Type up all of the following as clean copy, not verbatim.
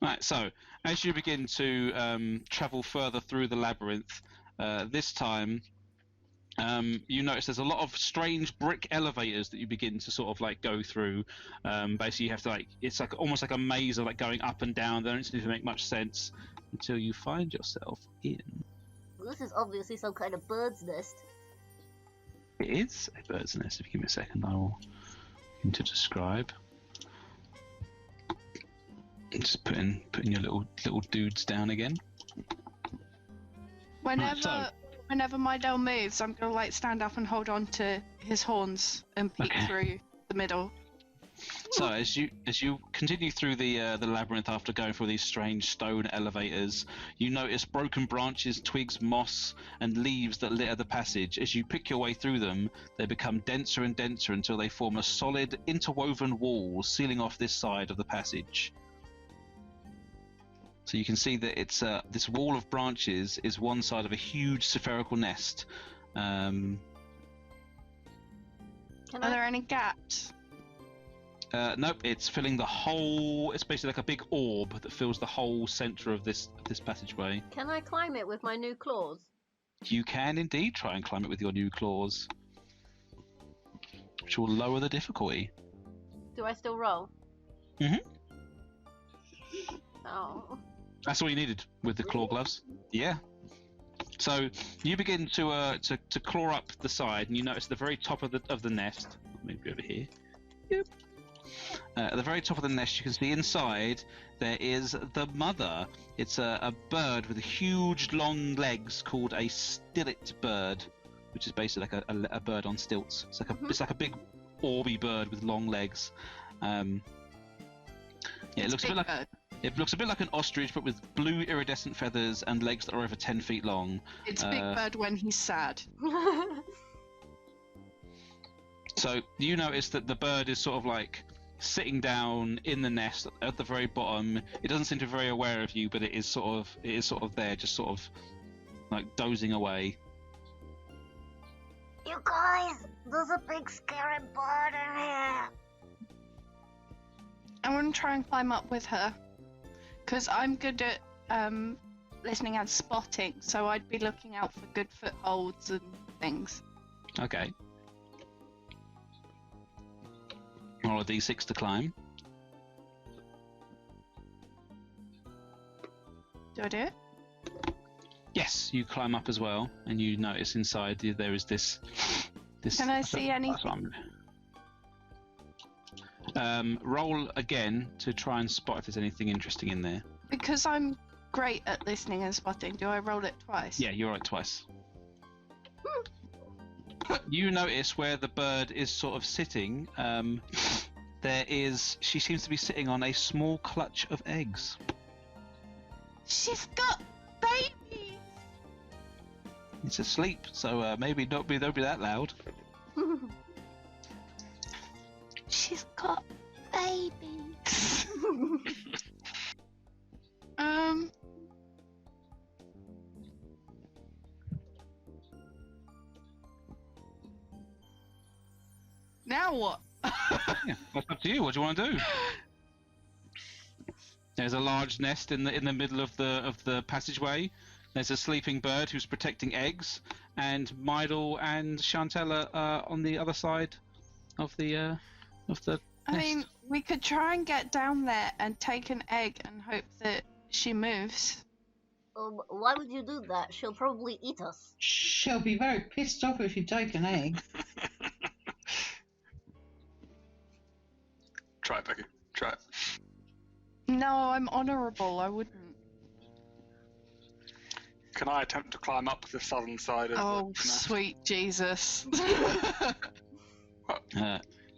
Right, so as you begin to travel further through the labyrinth, this time you notice there's a lot of strange brick elevators that you begin to sort of like go through. Basically, you have to it's like almost like a maze of like going up and down. They don't seem to make much sense until you find yourself in. This is obviously some kind of bird's nest. It is a bird's nest. If you give me a second, I will begin to describe. Just putting your little dudes down again. Whenever Mydell moves, I'm gonna like stand up and hold on to his horns and peek through the middle. So as you continue through the labyrinth after going through these strange stone elevators, you notice broken branches, twigs, moss, and leaves that litter the passage. As you pick your way through them, they become denser and denser until they form a solid, interwoven wall sealing off this side of the passage. So you can see that it's this wall of branches is one side of a huge spherical nest. Are there any gaps? Nope, it's filling the whole. It's basically like a big orb that fills the whole center of this passageway. Can I climb it with my new claws? You can indeed try and climb it with your new claws, which will lower the difficulty. Do I still roll? Mhm. Oh. That's all you needed with the claw gloves. Yeah. So you begin to claw up the side, and you notice at the very top of the nest. Maybe over here. Yep. At the very top of the nest, you can see inside there is the mother. It's a bird with huge long legs called a stillet bird, which is basically like a bird on stilts. It's like a big orby bird with long legs. It looks a bit like an ostrich, but with blue iridescent feathers and legs that are over 10 feet long. It's Big Bird when he's sad. So you notice that the bird is sort of like sitting down in the nest at the very bottom. It doesn't seem to be very aware of you, but it is sort of there, just sort of like dozing away. You guys, there's a big scary bird in here. I want to try and climb up with her, because I'm good at listening and spotting, so I'd be looking out for good footholds and things. Okay. Roll a d6 to climb. Do I do it? Yes, you climb up as well, and you notice inside there is this. Can I see anything? Roll again to try and spot if there's anything interesting in there. Because I'm great at listening and spotting, do I roll it twice? Yeah, you're right twice. You notice where the bird is sort of sitting. She seems to be sitting on a small clutch of eggs. She's got babies. It's asleep, so maybe don't be that loud. She's got babies. Now what? Yeah, that's up to you. What do you want to do? There's a large nest in the middle of the passageway. There's a sleeping bird who's protecting eggs, and Mydell and Chantelle are on the other side of the nest. I mean, we could try and get down there and take an egg and hope that she moves. Why would you do that? She'll probably eat us. She'll be very pissed off if you take an egg. Try it, Becky. Try it. No, I'm honourable. I wouldn't. Can I attempt to climb up the southern side of the nest? Sweet Jesus.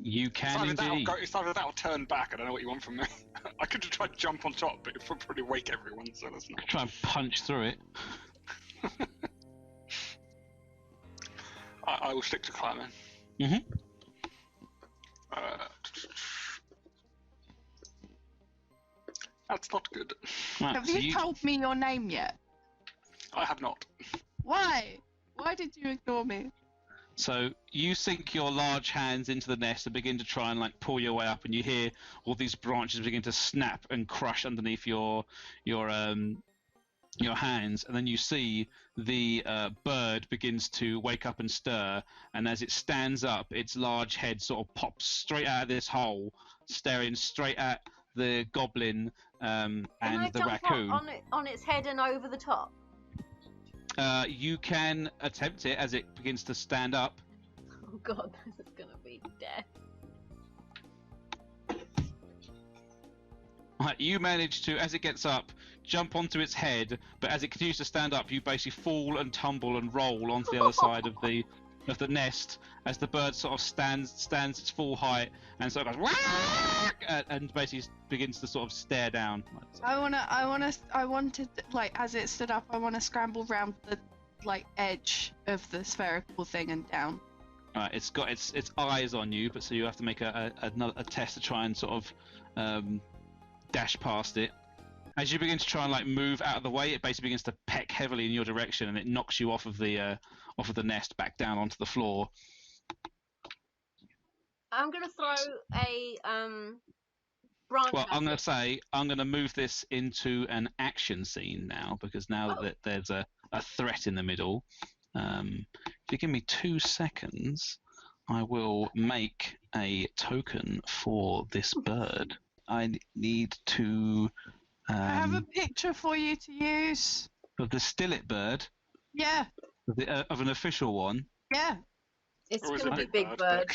You can indeed. It's either that or turn back. I don't know what you want from me. I could have tried to jump on top, but it would probably wake everyone, so that's not. Try and punch through it. I will stick to climbing. Mm-hmm. That's not good. Right, Have you told me your name yet? I have not. Why? Why did you ignore me? So you sink your large hands into the nest and begin to try and like pull your way up, and you hear all these branches begin to snap and crush underneath your hands, and then you see the bird begins to wake up and stir, and as it stands up, its large head sort of pops straight out of this hole, staring straight at the goblin and Can I the jump raccoon. on its head and over the top? You can attempt it as it begins to stand up. Oh god, this is gonna be death. Right, you manage to, as it gets up, jump onto its head, but as it continues to stand up, you basically fall and tumble and roll onto the other side of the nest as the bird sort of stands its full height and sort of goes and basically begins to sort of stare down. I wanted like as it stood up, I want to scramble round the like edge of the spherical thing and down. It's got its eyes on you, but so you have to make a test to try and sort of dash past it. As you begin to try and like move out of the way, it basically begins to peck heavily in your direction, and it knocks you off of the nest back down onto the floor. I'm gonna throw a branch. Well, I'm gonna move this into an action scene now, because now that there's a threat in the middle. If you give me 2 seconds, I will make a token for this bird. I need to. I have a picture for you to use. Of the stillet bird. Yeah. Of an official one. Yeah. It's Or is gonna it be Big Bird.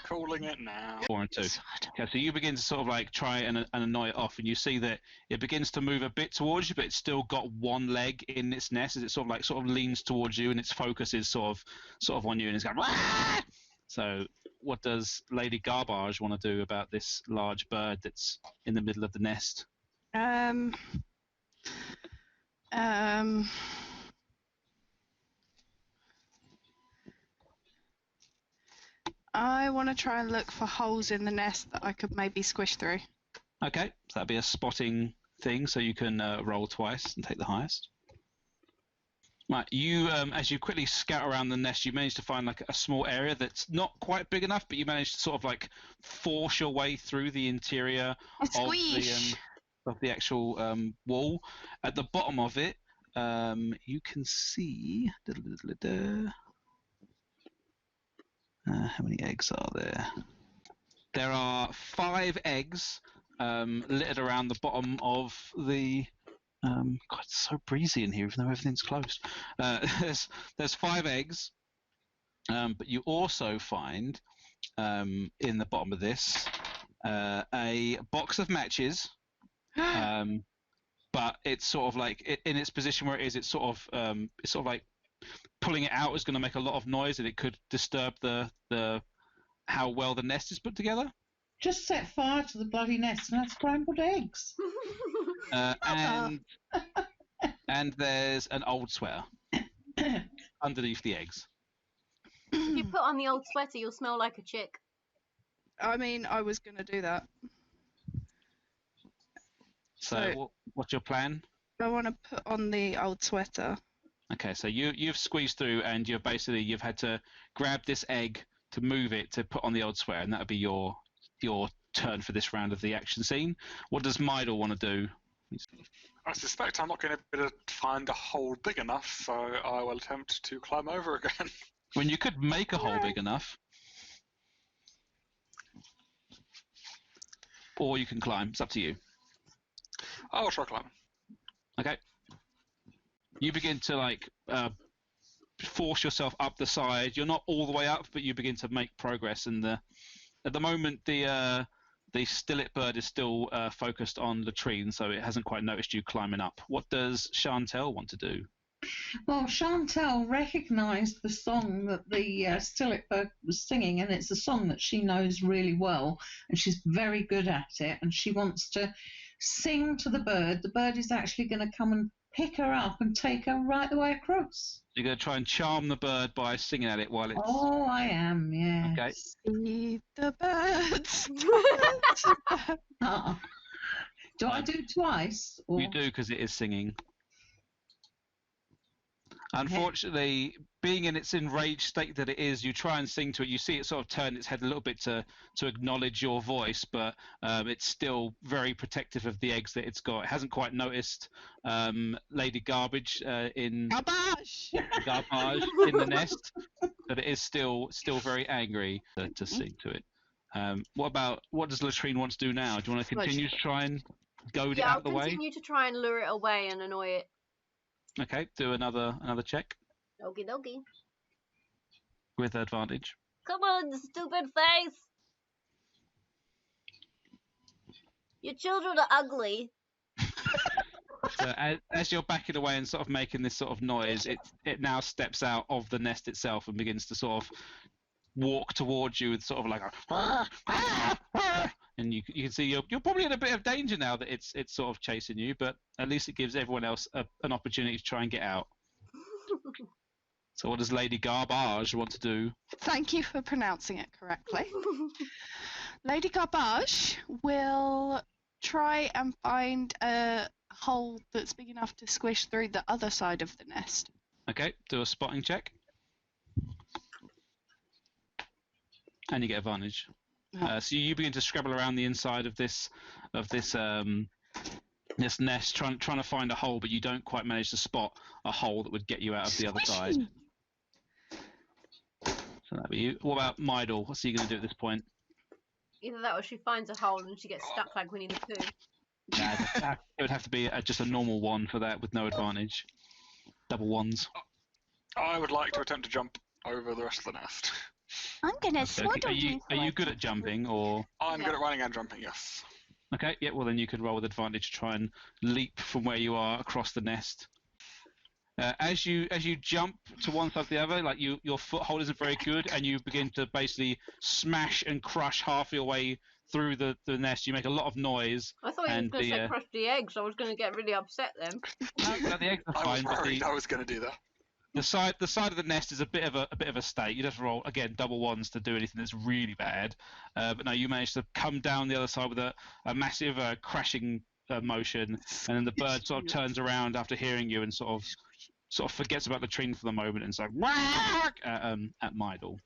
Calling it now. 4 and 2. Okay, so you begin to sort of like try and annoy it off, and you see that it begins to move a bit towards you, but it's still got one leg in its nest as it sort of leans towards you, and its focus is sort of on you, and it's going. Wah! So, what does Lady Garbage want to do about this large bird that's in the middle of the nest? I want to try and look for holes in the nest that I could maybe squish through. Okay, so that'd be a spotting thing, so you can roll twice and take the highest. Right, you as you quickly scout around the nest, you manage to find like a small area that's not quite big enough, but you manage to sort of like force your way through the interior of the actual wall. At the bottom of it, you can see. How many eggs are there? There are 5 eggs littered around the bottom of the. God, it's so breezy in here, even though everything's closed. There's 5 eggs, but you also find in the bottom of this a box of matches. But it's sort of like in its position where it is. It's sort of like pulling it out is going to make a lot of noise, and it could disturb the how well the nest is put together. Just set fire to the bloody nest and have scrambled eggs. And there's an old sweater underneath the eggs. If you put on the old sweater, you'll smell like a chick. I mean, I was going to do that. So what's your plan? I want to put on the old sweater. Okay, so you've squeezed through, and you've had to grab this egg to move it to put on the old sweater, and that would be your turn for this round of the action scene. What does Mydal want to do? I suspect I'm not going to be able to find a hole big enough, so I will attempt to climb over again. When you could make a hole big enough, or you can climb. It's up to you. I'll try climbing. Okay. You begin to force yourself up the side. You're not all the way up, but you begin to make progress. And at the moment, the stillet bird is still focused on latrine, so it hasn't quite noticed you climbing up. What does Chantel want to do? Well, Chantel recognised the song that the stillet bird was singing, and it's a song that she knows really well, and she's very good at it, and she wants to sing to the bird. The bird is actually going to come and pick her up and take her right the way across. You're going to try and charm the bird by singing at it while it's... Oh, I am, yeah. Okay. See the birds. Do I do twice? Or... You do, because it is singing. Unfortunately, being in its enraged state that it is, you try and sing to it. You see it sort of turn its head a little bit to acknowledge your voice, but it's still very protective of the eggs that it's got. It hasn't quite noticed Lady Garbage in Garbage! Garbage in the nest, but it is still very angry to sing to it. What does Latrine want to do now? Do you want to continue to try and goad it Yeah, out I'll of the way? continue to try and lure it away and annoy it. Okay, do another check Okie dokie. with advantage. Come on, stupid face! Your children are ugly. So as you're backing away and sort of making this sort of noise, it now steps out of the nest itself and begins to sort of walk towards you with sort of like a and you can see you're probably in a bit of danger now that it's sort of chasing you, but at least it gives everyone else an opportunity to try and get out. So what does Lady Garbage want to do? Thank you for pronouncing it correctly. Lady Garbage will try and find a hole that's big enough to squish through the other side of the nest. Okay, do a spotting check. And you get advantage. So you begin to scrabble around the inside of this nest, trying to find a hole, but you don't quite manage to spot a hole that would get you out of the other side. So that'd be you. What about Mydle? What's he going to do at this point? Either that or she finds a hole and she gets stuck like Winnie the Pooh. Nah, it would have to be just a normal one for that with no advantage. Double ones. I would like to attempt to jump over the rest of the nest. I'm gonna Okay. swaddle you. Are you good at jumping, or? I'm good at running and jumping, yes. Okay, yeah. Well, then you could roll with advantage to try and leap from where you are across the nest. As you jump to one side or the other, like your foothold isn't very good, and you begin to basically smash and crush half your way through the nest. You make a lot of noise. I thought he was going to say crush the eggs. I was going to get really upset then. No, the eggs are I was fine, but worried I was going to do that. the side of the nest is a bit of a state. You just roll again double ones to do anything that's really bad. But no, you manage to come down the other side with a massive crashing motion, and then the bird sort of turns around after hearing you and sort of forgets about Latrine for the moment and is like at Mydle.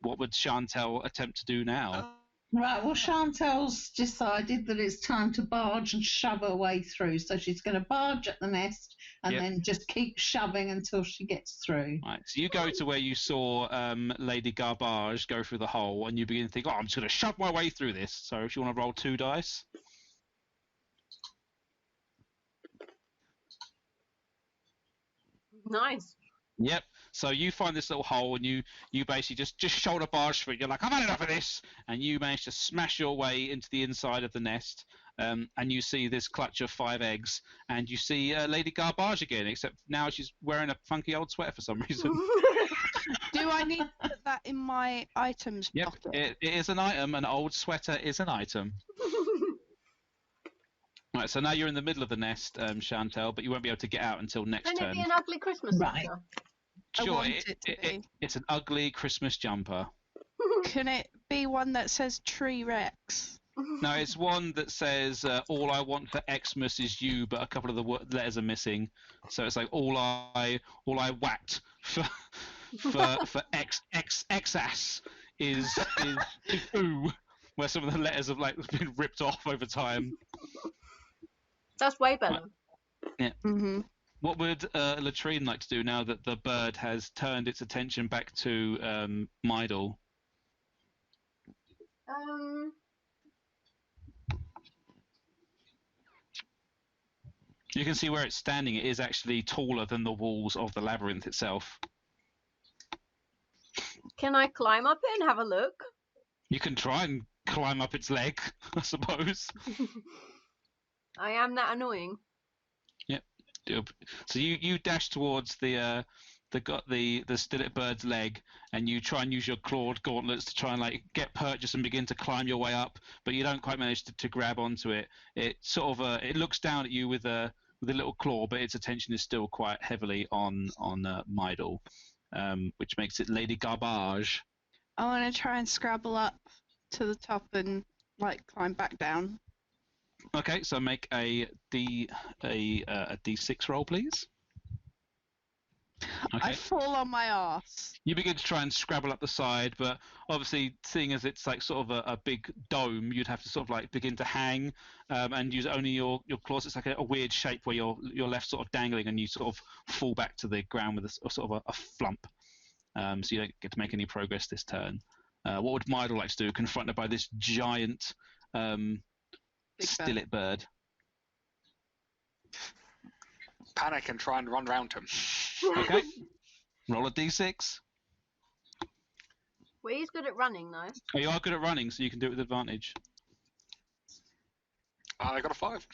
What would Chantel attempt to do now? Right, well, Chantel's decided that it's time to barge and shove her way through. So she's going to barge at the nest and then just keep shoving until she gets through. Right, so you go to where you saw Lady Garbage go through the hole, and you begin to think, I'm just going to shove my way through this. So if you want to roll 2 dice. Nice. Yep. So you find this little hole, and you basically just shoulder barge through it. You're like, I've had enough of this, and you manage to smash your way into the inside of the nest. And you see this clutch of 5 eggs, and you see Lady Garbage again, except now she's wearing a funky old sweater for some reason. Do I need to put that in my items Yep, pocket? it is an item. An old sweater is an item. Right, so now you're in the middle of the nest, Chantel, but you won't be able to get out until next Can turn. it be an ugly Christmas Right. sweater? I Sure, want it to be. it's an ugly Christmas jumper. Can it be one that says Tree Rex? No, it's one that says "All I want for Xmas is you," but a couple of the letters are missing. So it's like all I whacked for Xas is ooh, where some of the letters have like been ripped off over time. That's way better. Yeah. Mm-hmm. What would Latrine like to do now that the bird has turned its attention back to Mydle? You can see where it's standing. It is actually taller than the walls of the labyrinth itself. Can I climb up it and have a look? You can try and climb up its leg, I suppose. I am that annoying. Yep. So you dash towards the stillet bird's leg, and you try and use your clawed gauntlets to try and like get purchase and begin to climb your way up, but you don't quite manage to grab onto it. It sort of it looks down at you with a little claw, but its attention is still quite heavily on Mydle, which makes it Lady Garbage. I want to try and scrabble up to the top and like climb back down. Okay, so make a D6 roll, please. Okay. I fall on my ass. You begin to try and scrabble up the side, but obviously, seeing as it's like sort of a big dome, you'd have to sort of like begin to hang and use only your claws. It's like a weird shape where you're left sort of dangling, and you sort of fall back to the ground with a sort of a flump. So you don't get to make any progress this turn. What would Mydle like to do, confronted by this giant stillet bird? Panic and try and run round him. Okay. Roll a d6. Well, he's good at running, though. Oh, you are good at running, so you can do it with advantage. I got a 5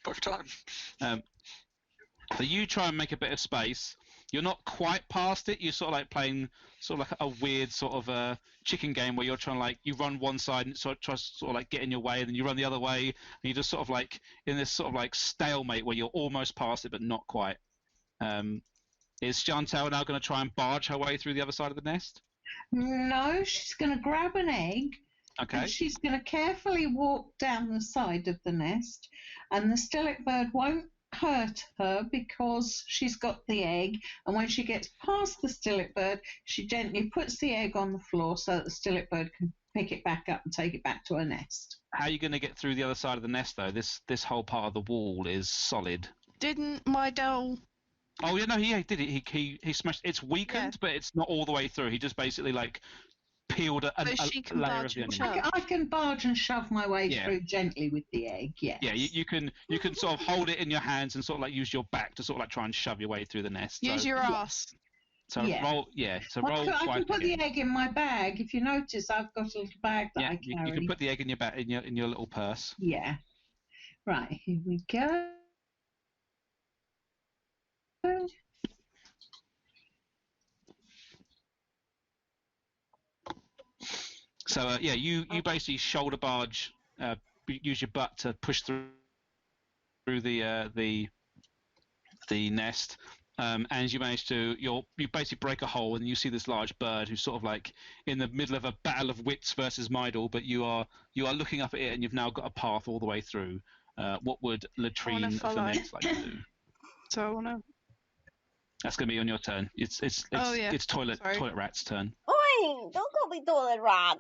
both times. So you try and make a bit of space. You're not quite past it. You're sort of like playing sort of like a weird sort of chicken game where you're trying to like, you run one side and sort of try to sort of like get in your way, and then you run the other way, and you're just sort of like in this sort of like stalemate where you're almost past it but not quite. Is Chantel now going to try and barge her way through the other side of the nest? No, she's going to grab an egg. Okay. And she's going to carefully walk down the side of the nest, and the stillet bird won't hurt her because she's got the egg. And when she gets past the stillet bird, she gently puts the egg on the floor so that the stillet bird can pick it back up and take it back to her nest. How are you going to get through the other side of the nest, though? This whole part of the wall is solid. Didn't Mydle... Oh yeah, no, he did it. He smashed. It's weakened, but it's not all the way through. He just basically like peeled a she can layer of barge the and onion. shove. I can barge and shove my way Yeah. through gently with the egg, yes. Yeah, you can sort of hold it in your hands and sort of like use your back to sort of like try and shove your way through the nest. Use your ass. So Yeah. roll. Yeah. So I roll can twice. put again. the egg in my bag. If you notice, I've got a little bag that Yeah, I carry. you can put the egg in your back in your little purse. Yeah. Right, here we go. So yeah, you basically shoulder barge, use your butt to push through the nest, and you manage to you basically break a hole, and you see this large bird who's sort of like in the middle of a battle of wits versus Mydle, but you are looking up at it, and you've now got a path all the way through. What would Latrine follow. Vermette like to do? So I want to... That's going to be on your turn. It's toilet rat's turn. Oi! Don't call me toilet rat.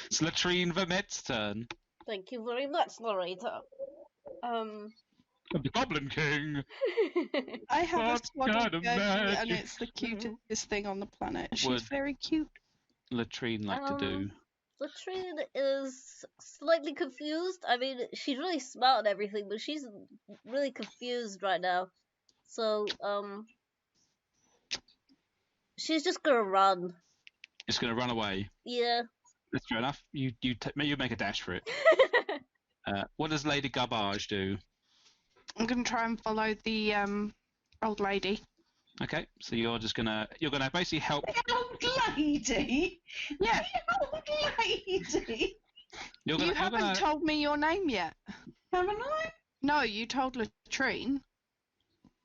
It's Latrine Vermette's turn. Thank you very much, narrator. The Goblin King. I have a What swaddle kind of Gertie, and magic? it's the cutest thing on the planet. She's Would- very cute. Latrine like to do. Latrine is slightly confused. I mean, she's really smart and everything, but she's really confused right now. So, she's just gonna run. It's going to run away. Yeah. That's fair enough. You make a dash for it. What does Lady Garbage do? I'm going to try and follow the old lady. Okay, so you're gonna basically help. The old lady? Yeah. The old lady? You're You gonna, haven't told me your name yet. Haven't I? No, you told Latrine.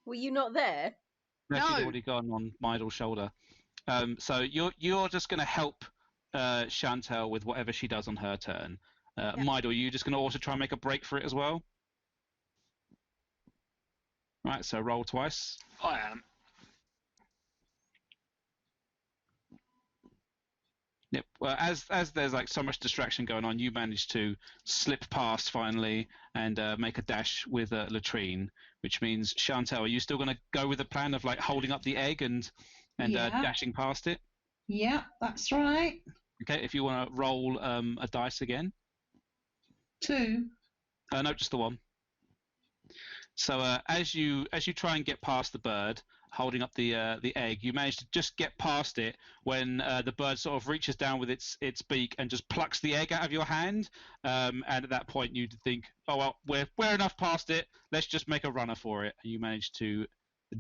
Were you not there? No, she's No. already gone on Mydle's shoulder. So you're just gonna help Chantel with whatever she does on her turn. Mydle, you just gonna also try and make a break for it as well. Right, so roll twice. I am. Yep. Well, as there's like so much distraction going on, you manage to slip past finally and make a dash with Latrine, which means Chantel, are you still going to go with the plan of like holding up the egg and Yeah. dashing past it? Yeah, that's right. Okay. If you want to roll a dice again. 2. No, just the one. So as you try and get past the bird, holding up the egg, you manage to just get past it when the bird sort of reaches down with its beak and just plucks the egg out of your hand. And at that point, you think, oh well, we're enough past it. Let's just make a runner for it. And you manage to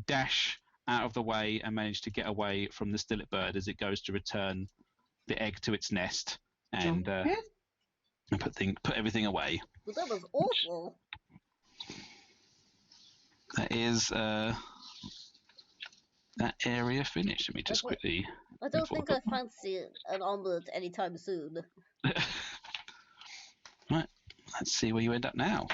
dash out of the way and manage to get away from the stillet bird as it goes to return the egg to its nest and put everything away. Well, that was awful. That is that area finished. Let me just quickly. I don't think I fancy an omelette anytime soon. Right, let's see where you end up now.